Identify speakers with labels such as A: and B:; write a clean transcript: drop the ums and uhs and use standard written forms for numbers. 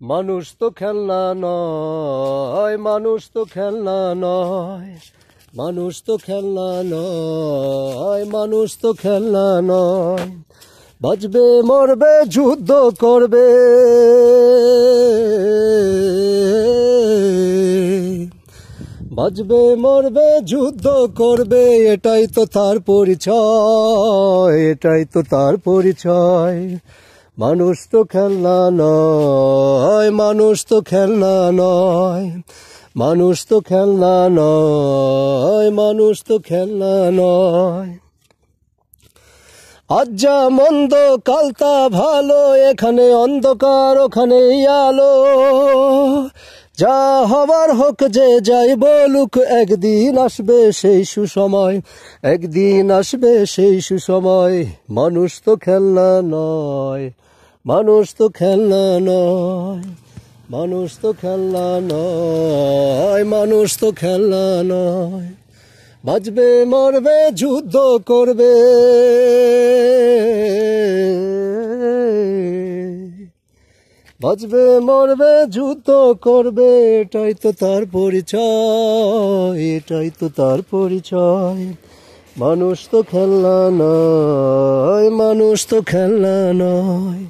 A: মানুষ তো খেলনা নয়, মানুষ তো খেলনা নয়, মানুষ তো খেলনা নয়, মানুষ তো খেলনা নয়। বাঁচবে মরবে যুদ্ধ করবে, বাঁচবে মরবে যুদ্ধ করবে, এটাই তো তার পরিচয়, এটাই তো তার পরিচয়। মানুষ তো খেলনা নয়, মানুষ তো খেলনা নয়, মানুষ তো খেলনা নয়, মানুষ তো খেলনা নয়। আজ যা মন্দ কাল তা ভালো, এখানে অন্ধকার ওখানেই আলো। যা হবার হোক যে যাই বলুক, একদিন আসবে সেই সুসময়, একদিন আসবে সেই সুসময়। মানুষ তো খেলনা নয়, মানুষ তো খেলনা নয়, মানুষ তো খেলনা নয়, মানুষ তো খেলনা নয়। বাঁচবে মরবে যুদ্ধ করবে, বাঁচবে মরবে যুদ্ধ করবে, এটাই তো তার পরিচয়, এটাই তো তার পরিচয়। মানুষ তো খেলনা নয়, মানুষ তো খেলনা নয়।